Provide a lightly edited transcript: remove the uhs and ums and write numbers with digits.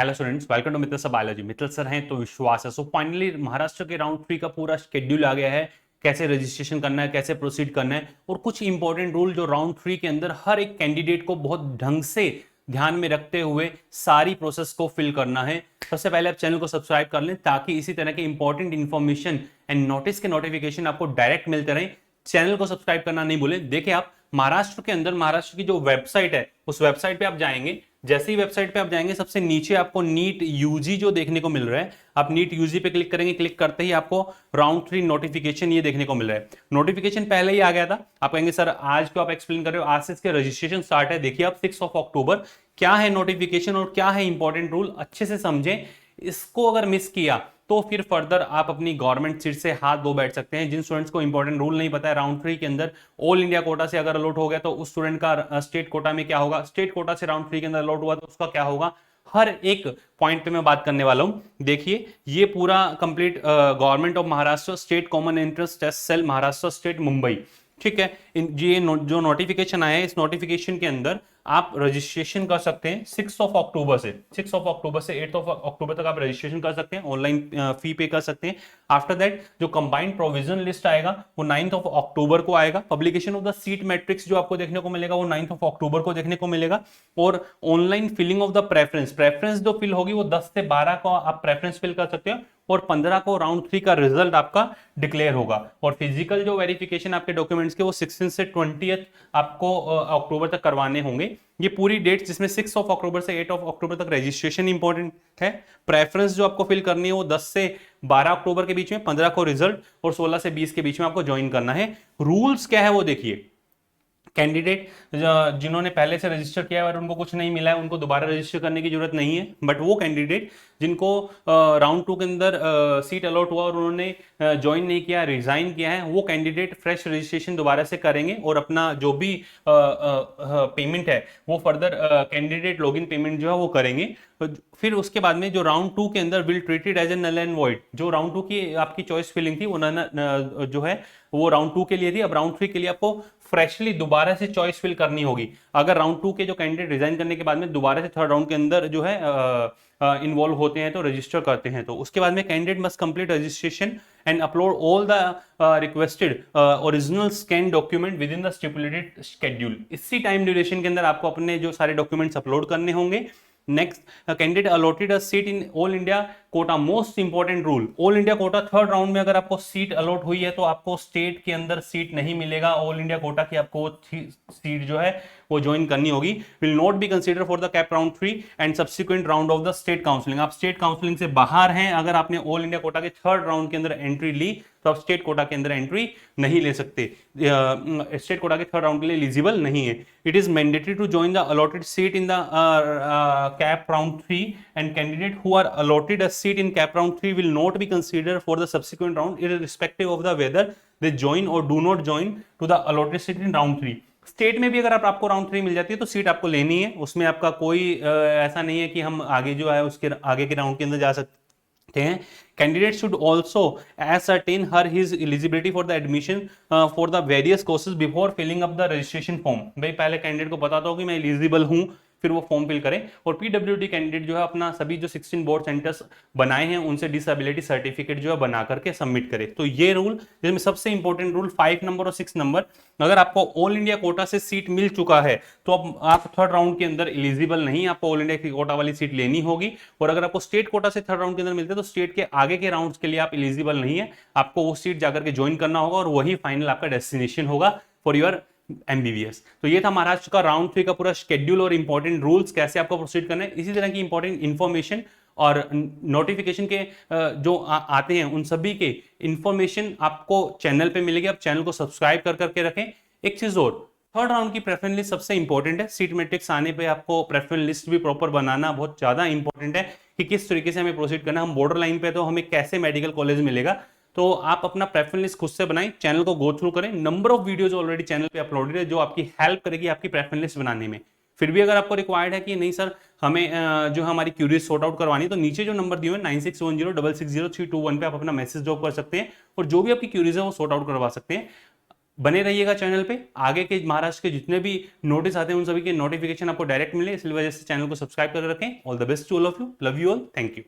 Hello students, welcome to Mittal sir biology. Mittal sir हैं तो विश्वास है। सो फाइनली महाराष्ट्र के राउंड 3 का पूरा शेड्यूल आ गया है, कैसे रजिस्ट्रेशन करना है, कैसे प्रोसीड करना है और कुछ इंपॉर्टेंट रूल जो राउंड 3 के अंदर हर एक कैंडिडेट को बहुत ढंग से ध्यान में रखते हुए सारी प्रोसेस को फिल करना है। सबसे पहले आप चैनल को सब्सक्राइब कर लें ताकि इसी तरह के इंपॉर्टेंट इन्फॉर्मेशन एंड नोटिस के नोटिफिकेशन आपको डायरेक्ट मिलते रहे। चैनल को सब्सक्राइब करना नहीं भूलें। देखिए, आप महाराष्ट्र के अंदर महाराष्ट्र की जो वेबसाइट है उस वेबसाइट पे आप जाएंगे। जैसे ही वेबसाइट पे आप जाएंगे, सबसे नीचे आपको नीट यूजी जो देखने को मिल रहा है, आप नीट यूजी पे क्लिक करेंगे। क्लिक करते ही आपको राउंड 3 नोटिफिकेशन ये देखने को मिल रहा है। नोटिफिकेशन पहले ही आ गया था। आप कहेंगे सर आज क्यों आप एक्सप्लेन कर रहे हो, आज से इसके रजिस्ट्रेशन स्टार्ट है। देखिए आप 6 अक्टूबर क्या है नोटिफिकेशन और क्या है इंपॉर्टेंट रूल, अच्छे से समझें। इसको अगर मिस किया तो फिर फर्दर आप अपनी गवर्नमेंट सीट से हाथ धो बैठ सकते हैं। जिन स्टूडेंट्स को इंपॉर्टेंट रूल नहीं पता है, राउंड 3 के अंदर ऑल इंडिया कोटा से अगर अलॉट हो गया तो उस स्टूडेंट का स्टेट कोटा में क्या होगा, स्टेट कोटा से राउंड 3 के अंदर अलॉट हुआ तो उसका क्या होगा, हर एक पॉइंट पे मैं बात करने वाला हूं। देखिए, ये पूरा complete government of Maharashtra state common entrance test cell Maharashtra state Mumbai, ठीक है। जो नोटिफिकेशन आया है, इस नोटिफिकेशन के अंदर आप रजिस्ट्रेशन कर सकते हैं 6 अक्टूबर से 8 अक्टूबर तक आप रजिस्ट्रेशन कर सकते हैं, ऑनलाइन फी पे कर सकते हैं। आफ्टर दैट जो कंबाइंड प्रोविजन लिस्ट आएगा वो 9 अक्टूबर को आएगा। Publication of the seat matrix जो आपको देखने को मिलेगा वो 9 अक्टूबर को देखने को मिलेगा। और online filling of the preference जो फिल होगी वो 10 से 12 को आप प्रेफरेंस फिल कर सकते हो और 15 को राउंड 3 का रिजल्ट आपका डिक्लेयर होगा। और फिजिकल जो वेरिफिकेशन आपके डॉक्यूमेंट्स के वो 16 से 20 आपको अक्टूबर तक करवाने होंगे। ये पूरी डेट जिसमें 6 अक्टूबर से 8 अक्टूबर तक रजिस्ट्रेशन इंपॉर्टेंट है। प्रेफरेंस जो आपको फिल करनी है वो 10 से 12 अक्टूबर के बीच में, 15 को रिजल्ट और 16 से 20 के बीच में आपको ज्वाइन करना है। रूल्स क्या है वो देखिए। कैंडिडेट जिन्होंने पहले से रजिस्टर किया है और उनको कुछ नहीं मिला है, उनको दोबारा रजिस्टर करने की जरूरत नहीं है। बट वो कैंडिडेट जिनको राउंड 2 के अंदर सीट अलॉट हुआ और उन्होंने ज्वाइन नहीं किया, रिजाइन किया है, वो कैंडिडेट फ्रेश रजिस्ट्रेशन दोबारा से करेंगे और अपना जो भी पेमेंट है वो फर्दर कैंडिडेट लॉगिन पेमेंट जो है वो करेंगे। फिर उसके बाद में जो राउंड 2 के अंदर will treated as a null and void, जो राउंड 2 की आपकी चॉइस फिलिंग थी वो जो है वो राउंड 2 के लिए थी। अब राउंड 3 के लिए आपको फ्रेशली दोबारा से चॉइस फिल करनी होगी। अगर राउंड 2 के जो कैंडिडेट रिजाइन करने के बाद में दोबारा से थर्ड राउंड के अंदर जो है इन्वॉल्व होते हैं तो रजिस्टर करते हैं, तो उसके बाद में candidate must complete registration and upload all the requested original scan document with in the stipulated schedule. इसी टाइम ड्यूरेशन के अंदर आपको अपने जो सारे डॉक्यूमेंट्स अपलोड करने होंगे। Next, candidate allotted a seat in all India quota. Most important rule, all India quota third round में अगर आपको सीट अलॉट हुई है तो आपको स्टेट के अंदर सीट नहीं मिलेगा। ऑल इंडिया कोटा की आपको सीट जो है वो ज्वाइन करनी होगी। Will not be consider for the CAP round 3 and subsequent round of the state counselling. आप स्टेट काउंसलिंग से बाहर हैं, अगर आपने ऑल इंडिया कोटा के थर्ड राउंड के अंदर एंट्री ली तो आप स्टेट कोटा के अंदर एंट्री नहीं ले सकते, स्टेट कोटा के थर्ड राउंड के लिए एलिजिबल नहीं है। It is mandatory to join the allotted seat in the CAP round 3 and candidate who are allotted a seat in cap round 3 will not be considered for the subsequent round irrespective of the whether they join or do not join to the allotted seat in round 3। State में भी अगर आपको round 3 मिल जाती है तो seat आपको लेनी है, उसमें आपका कोई ऐसा नहीं है कि हम आगे जो है उसके आगे के राउंड के अंदर जा सकते हैं। Candidate should also ascertain her his eligibility for the admission for the various courses before filling up the registration form। भाई पहले कैंडिडेट को बताता हो कि मैं एलिजिबल हूं, फिर वो फॉर्म फिल करें। और पीडब्ल्यूडी कैंडिडेट जो है अपना सभी जो 16 बोर्ड सेंटर्स बनाए हैं उनसे डिसेबिलिटी सर्टिफिकेट जो है बना करके सबमिट करें। तो ये रूल, जिसमें सबसे इंपॉर्टेंट रूल 5 नंबर और 6 नंबर, अगर आपको ऑल इंडिया कोटा से सीट मिल चुका है तो अब आप थर्ड राउंड के अंदर एलिजिबल नहीं, आपको ऑल इंडिया की कोटा वाली सीट लेनी होगी। और अगर आपको स्टेट कोटा से थर्ड राउंड के अंदर मिलते हैं तो स्टेट के आगे के राउंड्स के लिए आप एलिजिबल नहीं है, आपको वो सीट जाकर के ज्वाइन करना होगा और वही फाइनल आपका डेस्टिनेशन होगा फॉर योर एमबीबीएस। तो ये था महाराष्ट्र का राउंड 3 का पूरा शेड्यूल और इंपॉर्टेंट रूल्स, कैसे आपको प्रोसीड करना है। इसी तरह की इंपॉर्टेंट इंफॉर्मेशन और नोटिफिकेशन के जो आते हैं उन सभी के इंफॉर्मेशन आपको चैनल पे मिलेगी। आप चैनल को सब्सक्राइब कर करके रखें। एक चीज और, थर्ड राउंड की प्रेफरेंस लिस्ट सबसे इंपॉर्टेंट है। सीट मैट्रिक्स आने पे आपको प्रेफरेंस लिस्ट भी प्रॉपर बनाना बहुत ज्यादा इंपॉर्टेंट है कि किस तरीके से हमें प्रोसीड करना है। हम बॉर्डर लाइन पे तो हमें कैसे मेडिकल कॉलेज मिलेगा, तो आप अपना प्रेफरेंस लिस्ट खुद से बनाएं, चैनल को गो थ्रू करें। Number of videos already channel पे अपलोडेड है जो आपकी हेल्प करेगी आपकी प्रेफरेंस लिस्ट बनाने में। फिर भी अगर आपको रिक्वायर्ड है कि नहीं सर हमें जो हमारी क्यूरीज सॉर्ट आउट करवानी है, तो नीचे जो नंबर दिए हुए 9610660321 पे आप अपना मैसेज ड्रॉप कर सकते हैं और जो भी आपकी क्यूरीज है वो सॉर्ट आउट करवा सकते हैं। बने रहिएगा चैनल पे, आगे के महाराष्ट्र के जितने भी नोटिस आते हैं उन सभी के नोटिफिकेशन आपको डायरेक्ट मिले, इसलिए वजह से चैनल को सब्सक्राइब कर रखें। All the best to all of you, love you all, thank you.